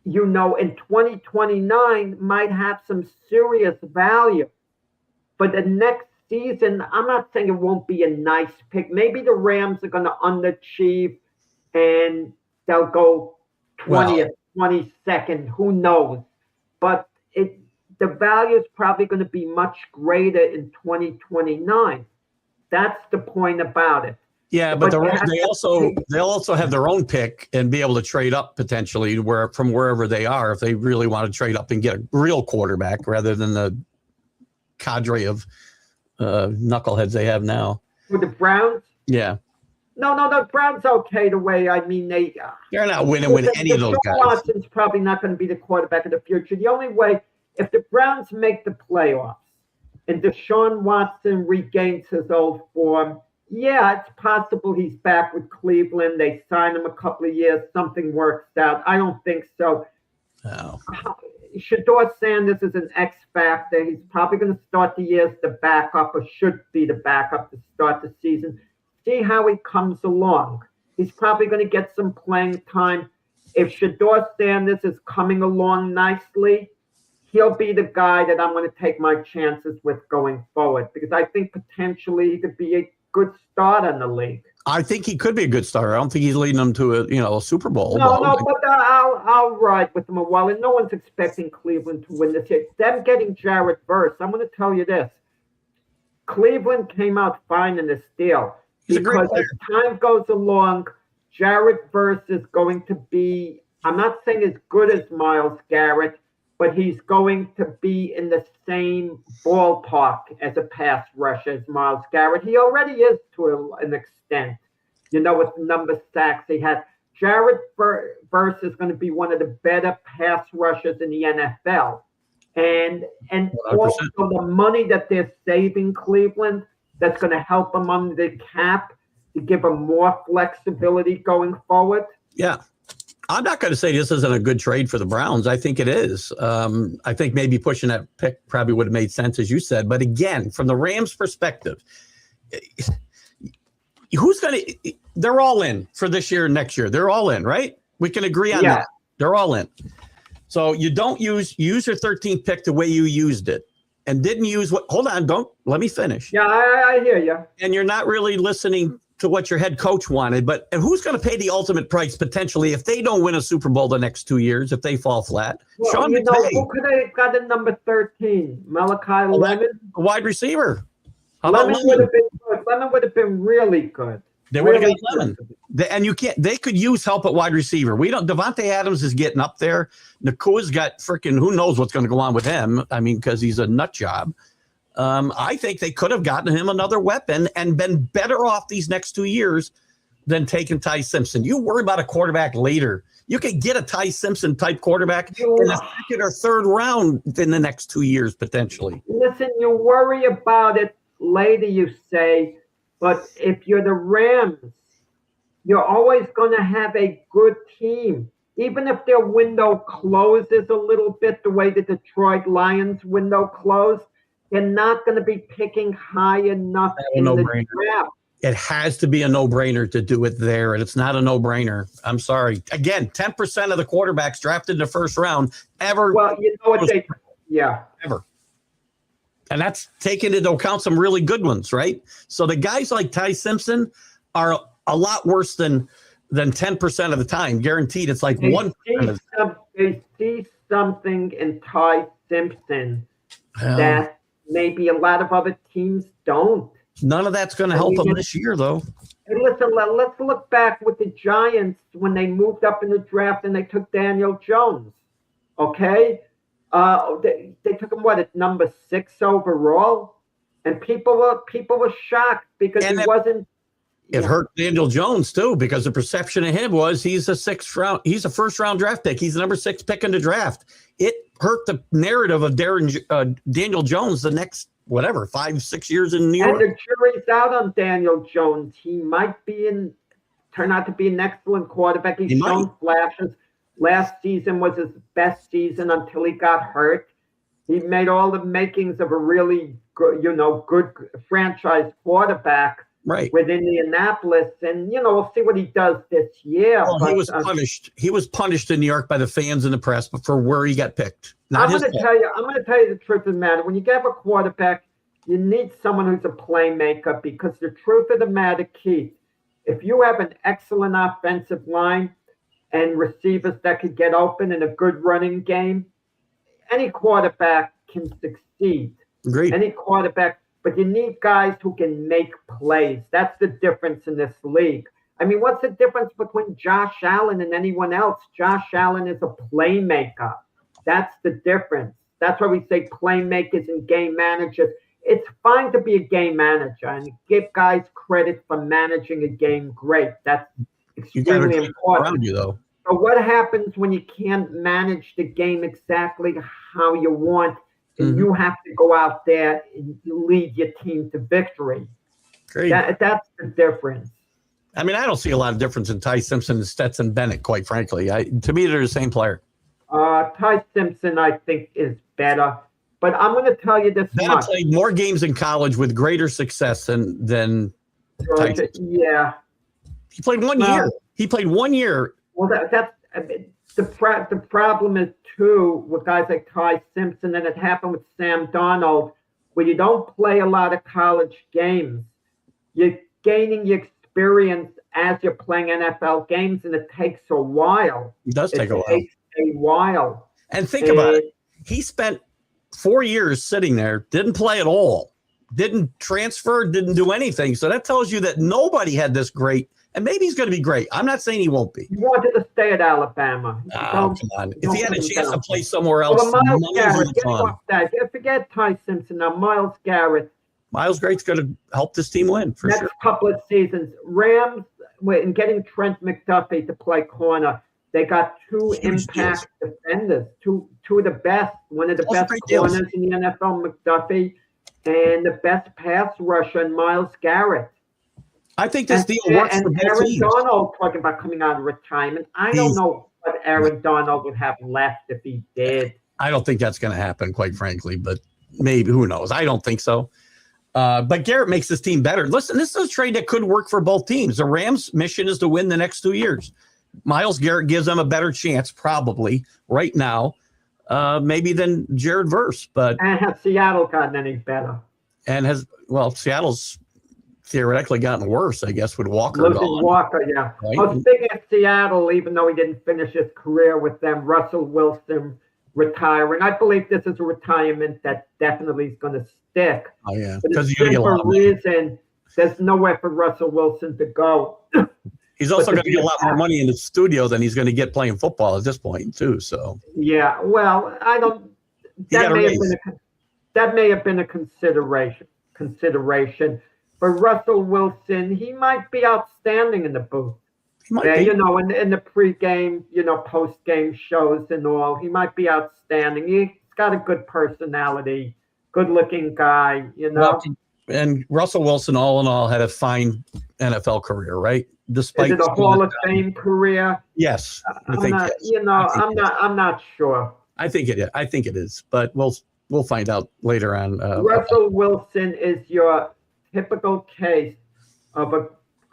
in 2029 might have some serious value. But the next season, I'm not saying it won't be a nice pick. Maybe the Rams are going to underachieve and they'll go 20th, 22nd. Who knows? But the value is probably going to be much greater in 2029. That's the point about it. Yeah, but they'll also have their own pick and be able to trade up potentially from wherever they are if they really want to trade up and get a real quarterback rather than the cadre of knuckleheads they have now. With the Browns? Yeah. No, the Browns okay the way, they're not winning with any of those guys. Watson's probably not going to be the quarterback of the future. The only way, if the Browns make the playoffs and Deshaun Watson regains his old form, yeah, it's possible he's back with Cleveland. They sign him a couple of years. Something works out. I don't think so. No. Shedeur Sanders is an X factor. He's probably going to start the year as the backup, or should be the backup to start the season. See how he comes along. He's probably going to get some playing time. If Shedeur Sanders is coming along nicely, he'll be the guy that I'm going to take my chances with going forward, because I think potentially he could be a good start in the league. I think he could be a good starter. I don't think he's leading them to a Super Bowl. No, but I'll ride with them a while. And no one's expecting Cleveland to win this year. Them getting Jared Verse, I'm going to tell you this. Cleveland came out fine in this deal. He's a great player. As time goes along, Jared Verse is going to be, I'm not saying as good as Myles Garrett, but he's going to be in the same ballpark as a pass rusher as Myles Garrett. He already is to an extent, with the number of sacks he had. Jared Verse is going to be one of the better pass rushers in the NFL. And 100%. Also the money that they're saving Cleveland, that's going to help them under the cap to give them more flexibility going forward. Yeah. I'm not going to say this isn't a good trade for the Browns. I think it is. I think maybe pushing that pick probably would have made sense, as you said. But again, from the Rams' perspective, who's going to – they're all in for this year and next year. They're all in, right? We can agree on that. They're all in. So you don't use your 13th pick the way you used it and didn't use what – hold on. Don't – let me finish. Yeah, I hear you. And you're not really listening to what your head coach wanted. But who's going to pay the ultimate price potentially if they don't win a Super Bowl the next 2 years, if they fall flat? Well, Sean McVay. Who could have got a number 13? Malachi Lemon? A wide receiver. Lemon would have been good. Lemon would have been really good. They would have got Lemon. And you can't. They could use help at wide receiver. We don't. Devontae Adams is getting up there. Nakua's got freaking who knows what's going to go on with him. I mean, because he's a nut job. I think they could have gotten him another weapon and been better off these next 2 years than taking Ty Simpson. You worry about a quarterback later. You could get a Ty Simpson type quarterback in the second or third round in the next 2 years potentially. Listen, you worry about it later, you say. But if you're the Rams, you're always going to have a good team. Even if their window closes a little bit the way the Detroit Lions window closed, they're not going to be picking high enough in the draft. It has to be a no-brainer to do it there, and it's not a no-brainer. I'm sorry. Again, 10% of the quarterbacks drafted in the first round ever. Well, you know what they – yeah. Ever. And that's taking into account some really good ones, right? So the guys like Ty Simpson are a lot worse than 10% of the time. Guaranteed, it's like 1%. They see something in Ty Simpson that maybe a lot of other teams don't. None of that's going to help them this year, though. Hey, listen, let's look back with the Giants when they moved up in the draft and they took Daniel Jones. Okay? They took him at number 6 overall, and people were shocked because he wasn't. It hurt Daniel Jones too because the perception of him was he's a first round draft pick. He's the number 6 pick in the draft. It hurt the narrative of Daniel Jones the next 5-6 years in New York. And the jury's out on Daniel Jones. He might turn out to be an excellent quarterback. He's shown flashes. Last season was his best season until he got hurt. He made all the makings of a really good, good franchise quarterback with Indianapolis. And, we'll see what he does this year. Well, he was punished. He was punished in New York by the fans and the press for where he got picked. I'm going to tell you the truth of the matter. When you get a quarterback, you need someone who's a playmaker because the truth of the matter, Keith, if you have an excellent offensive line and receivers that could get open in a good running game, any quarterback can succeed. Agreed. Any quarterback, but you need guys who can make plays. That's the difference in this league. I mean, what's the difference between Josh Allen and anyone else? Josh Allen is a playmaker. That's the difference. That's why we say playmakers and game managers. It's fine to be a game manager and give guys credit for managing a game great. That's extremely important. Around you, though. But what happens when you can't manage the game exactly how you want, and you have to go out there and lead your team to victory? Great. That's the difference. I mean, I don't see a lot of difference in Ty Simpson and Stetson Bennett, quite frankly. To me, they're the same player. Ty Simpson, I think, is better. But I'm going to tell you this Bennett much. played more games in college with greater success than Ty Simpson. Yeah. He played 1 year. He played 1 year. Well, that's the problem is, too, with guys like Ty Simpson, and it happened with Sam Darnold, where you don't play a lot of college games. You're gaining your experience as you're playing NFL games, and it takes a while. It does take a while. It takes a while. And think about it. He spent 4 years sitting there, didn't play at all, didn't transfer, didn't do anything. So that tells you that nobody had this great And maybe he's going to be great. I'm not saying he won't be. He wanted to stay at Alabama. Oh, come on. If he had a chance to play somewhere else, Miles Garrett, get off that. Forget Ty Simpson now. Miles Garrett. Miles Garrett's going to help this team win for Next sure. couple of seasons, Rams, in getting Trent McDuffie to play corner, they got two impact defenders, two of the best, one of the best corners in the NFL, McDuffie, and the best pass rusher, Miles Garrett. I think this deal works for both Aaron teams. Donald talking about coming out of retirement. I don't know what Aaron Donald would have left if he did. I don't think that's going to happen, quite frankly, but maybe, who knows? I don't think so. But Garrett makes this team better. Listen, this is a trade that could work for both teams. The Rams' mission is to win the next 2 years. Miles Garrett gives them a better chance, probably, right now, maybe than Jared Verse. But and has Seattle gotten any better? And Seattle's theoretically gotten worse, I guess, with Walker gone. Walker, yeah. Right? I was thinking of Seattle, even though he didn't finish his career with them. Russell Wilson retiring. I believe this is a retirement that definitely is going to stick. Oh, yeah. Because he's going to get a lot of reason, there's nowhere for Russell Wilson to go. He's also going to get a lot more money in the studio than he's going to get playing football at this point, too. So yeah, well, I don't. That may have been a consideration. But Russell Wilson, he might be outstanding in the booth. You know, in the pregame, post-game shows and all, he might be outstanding. He's got a good personality, good-looking guy, Well, and Russell Wilson, all in all, had a fine NFL career, right? Despite is it a Hall of Fame career? Yes, I'm not sure. I think it is. I think it is, but we'll find out later on. Russell Wilson is your typical case of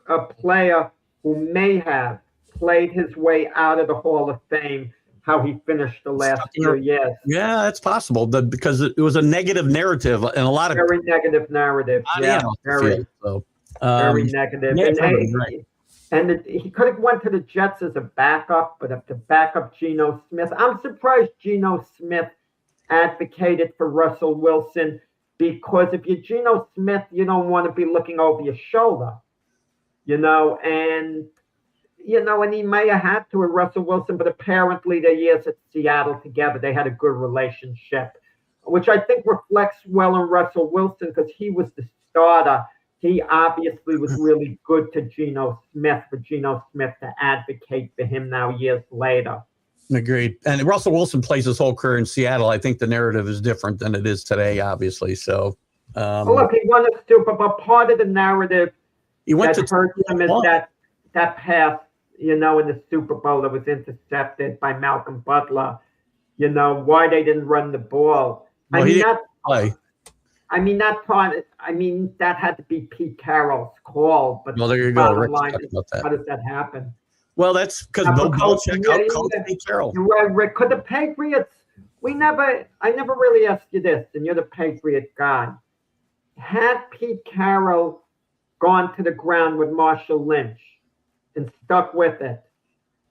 a player who may have played his way out of the Hall of Fame, how he finished the last 2 years. Yeah, that's possible because it was a negative narrative and a lot of very negative narrative. Yeah, very negative. And he could have went to the Jets as a backup, but to back up Geno Smith. I'm surprised Geno Smith advocated for Russell Wilson, because if you're Geno Smith, you don't want to be looking over your shoulder, and he may have had to with Russell Wilson, but apparently their years at Seattle together, they had a good relationship, which I think reflects well on Russell Wilson because he was the starter. He obviously was really good to Geno Smith, for Geno Smith to advocate for him now years later. Agreed. And Russell Wilson plays his whole career in Seattle. I think the narrative is different than it is today, obviously. So, look, he won a Super Bowl. Part of the narrative that hurts him is that pass, in the Super Bowl that was intercepted by Malcolm Butler. Why they didn't run the ball. Well, he didn't play. That had to be Pete Carroll's call. But there you go. How does that happen? Well, that's because Bill Belichick outcoached Pete Carroll. Rick, could the Patriots? I never really asked you this, and you're the Patriot guy. Had Pete Carroll gone to the ground with Marshall Lynch and stuck with it,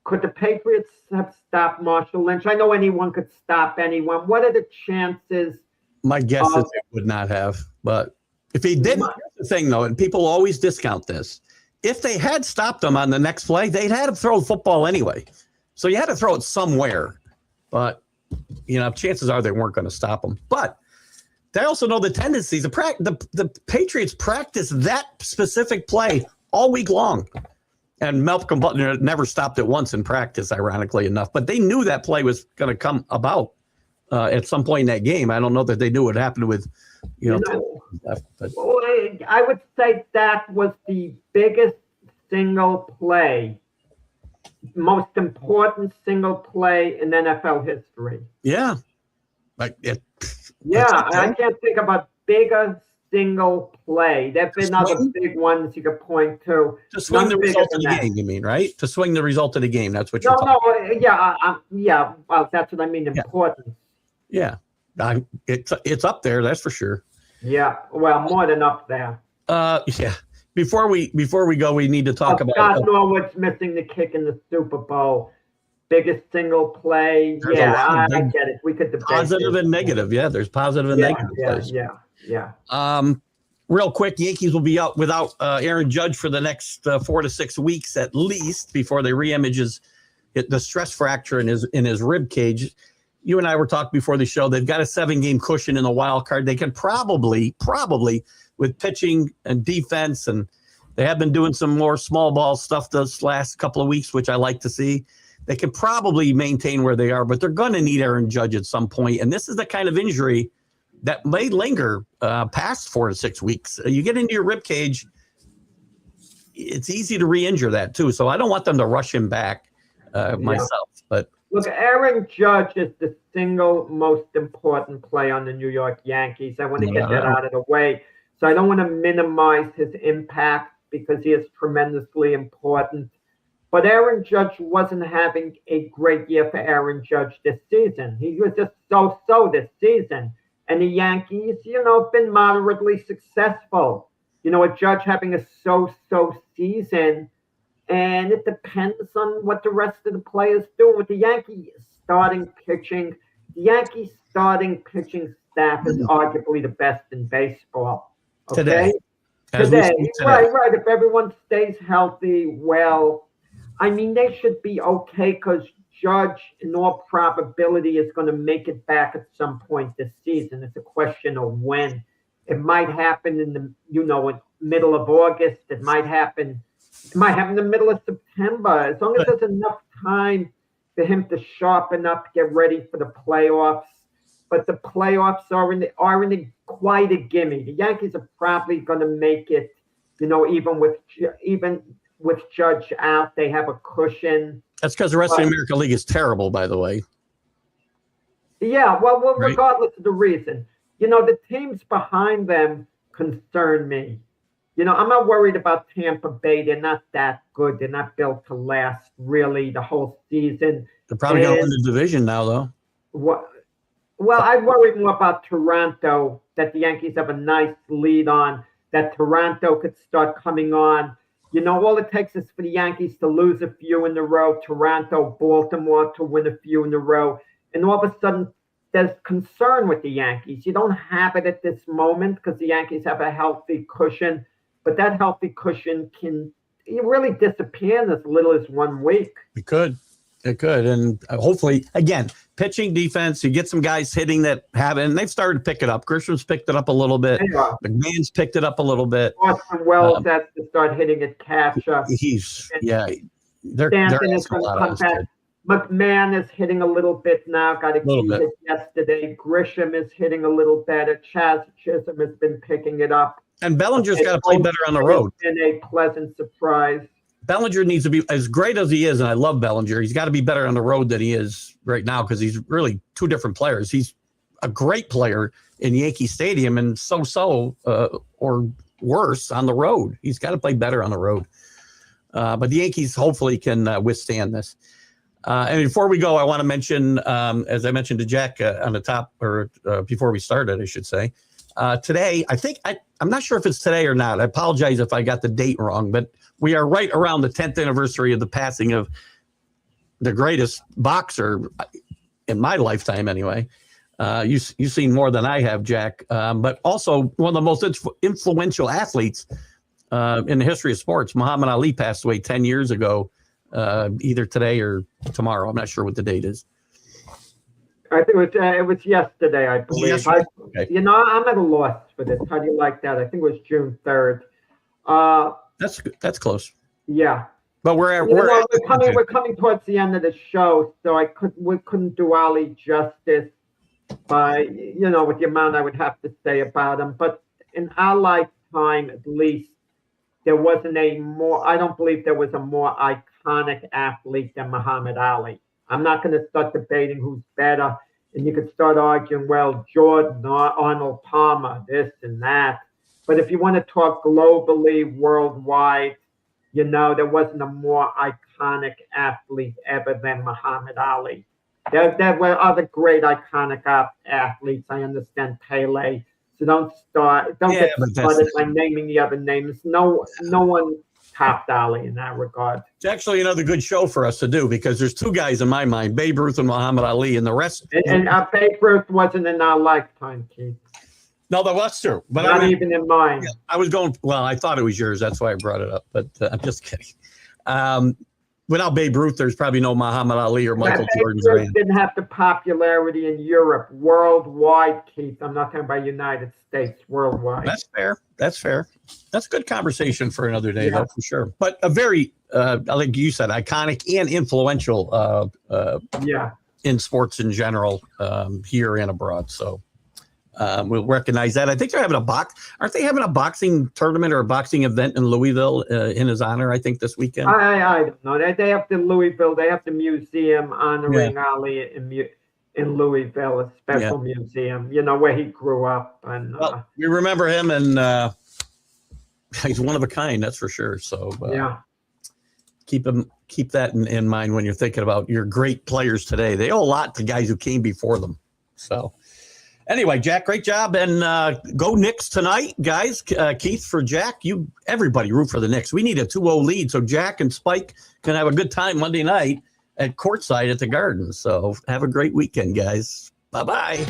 could the Patriots have stopped Marshall Lynch? I know anyone could stop anyone. What are the chances? My guess is it would not have. But if he didn't, here's the thing, though, and people always discount this. If they had stopped him on the next play, they'd had to throw the football anyway. So you had to throw it somewhere. But, chances are they weren't going to stop him. But they also know the tendencies. The Patriots practiced that specific play all week long. And Malcolm Butler never stopped it once in practice, ironically enough. But they knew that play was going to come about at some point in that game. I don't know that they knew what happened with, I would say that was the biggest single play, most important single play in NFL history. Yeah. I can't think of a bigger single play. There have been other big ones you could point to. To swing the result of the game, you mean, right? To swing the result of the game. That's what you're talking about. Well, that's what I mean, importance. Yeah. It's up there, that's for sure. Yeah, well, more than up there. Yeah. Before we go, we need to talk about Scott Norwood's missing the kick in the Super Bowl. Biggest single play. I get it. We could debate positive and negative. Yeah, there's positive and negative plays. Yeah. real quick, Yankees will be out without Aaron Judge for the next 4 to 6 weeks at least before they re-image the stress fracture in his rib cage. You and I were talking before the show. They've got a 7-game cushion in the wild card. They can probably with pitching and defense, and they have been doing some more small ball stuff this last couple of weeks, which I like to see. They can probably maintain where they are, but they're going to need Aaron Judge at some point. And this is the kind of injury that may linger past 4 to 6 weeks. You get into your rib cage, it's easy to re-injure that too. So I don't want them to rush him back myself. But look, Aaron Judge is the single most important play on the New York Yankees. I want to get that out of the way. So I don't want to minimize his impact because he is tremendously important. But Aaron Judge wasn't having a great year for Aaron Judge this season. He was just so-so this season. And the Yankees, have been moderately successful. With Judge having a so-so season. And it depends on what the rest of the players do. With the Yankees starting pitching, staff is arguably the best in baseball. Okay? Today. Right. If everyone stays healthy, well, they should be okay because Judge, in all probability, is going to make it back at some point this season. It's a question of when. It might happen in the, in middle of August. It might happen in the middle of September. As long as there's enough time for him to sharpen up, get ready for the playoffs. But the playoffs are in quite a gimme. The Yankees are probably going to make it. Even with Judge out, they have a cushion. That's because the rest of the American League is terrible, by the way. Yeah, well, regardless of the reason. The teams behind them concern me. I'm not worried about Tampa Bay. They're not that good. They're not built to last, really, the whole season. They're probably going to win the division now, though. Well, I worry more about Toronto, that the Yankees have a nice lead on, that Toronto could start coming on. All it takes is for the Yankees to lose a few in a row, Toronto, Baltimore to win a few in a row. And all of a sudden, there's concern with the Yankees. You don't have it at this moment because the Yankees have a healthy cushion. But that healthy cushion can really disappear in as little as 1 week. It could. And hopefully, again, pitching, defense, you get some guys hitting that have it, and they've started to pick it up. Grisham's picked it up a little bit. McMahon's picked it up a little bit. Austin Wells has to start hitting it catcher. They're is going to come back. McMahon is hitting a little bit now. Got a key hit yesterday. Grisham is hitting a little better. Chaz Chisholm has been picking it up. And Bellinger's got to play better on the road. It's been a pleasant surprise. Bellinger needs to be, as great as he is, and I love Bellinger, he's got to be better on the road than he is right now because he's really two different players. He's a great player in Yankee Stadium and or worse on the road. He's got to play better on the road. But the Yankees hopefully can withstand this. And before we go, I want to mention, as I mentioned to Jack on the top, or before we started, I should say, today, I'm not sure if it's today or not. I apologize if I got the date wrong, but we are right around the 10th anniversary of the passing of the greatest boxer in my lifetime, anyway. You've seen more than I have, Jack, but also one of the most influential athletes in the history of sports. Muhammad Ali passed away 10 years ago, either today or tomorrow. I'm not sure what the date is. I think it was yesterday, I believe. Yesterday? Okay. I'm at a loss for this. How do you like that? I think it was June 3rd. That's close. Yeah. But we're coming towards the end of the show, so we couldn't do Ali justice by with the amount I would have to say about him. But in our lifetime, at least, I don't believe there was a more iconic athlete than Muhammad Ali. I'm not going to start debating who's better, and you could start arguing, well, Jordan or Arnold Palmer, this and that. But if you want to talk globally, worldwide, there wasn't a more iconic athlete ever than Muhammad Ali. There were other great iconic athletes. I understand Pele. So don't get started by naming the other names. No one topped Ali in that regard. It's actually another good show for us to do because there's two guys in my mind, Babe Ruth and Muhammad Ali, and the rest. And Babe Ruth wasn't in our lifetime, Keith. No, that was true. But Not even in mine. Yeah, I was going. Well, I thought it was yours. That's why I brought it up. But I'm just kidding. Without Babe Ruth, there's probably no Muhammad Ali or Michael Jordan's reign. Didn't have the popularity in Europe, worldwide, Keith. I'm not talking about United States, worldwide. That's fair. That's fair. That's a good conversation for another day, though, for sure. But a very, like you said, iconic and influential. In sports in general, here and abroad. So we'll recognize that. I think they're having aren't they having a boxing tournament or a boxing event in Louisville in his honor? I think this weekend. I don't know. They have the Louisville. They have the museum honoring Ali in Louisville, a special museum. You know, where he grew up. And we remember him, and he's one of a kind. That's for sure. So keep that in mind when you're thinking about your great players today. They owe a lot to guys who came before them. So anyway, Jack, great job. And go Knicks tonight, guys. Keith, for Jack, everybody root for the Knicks. We need a 2-0 lead so Jack and Spike can have a good time Monday night at courtside at the Garden. So have a great weekend, guys. Bye-bye.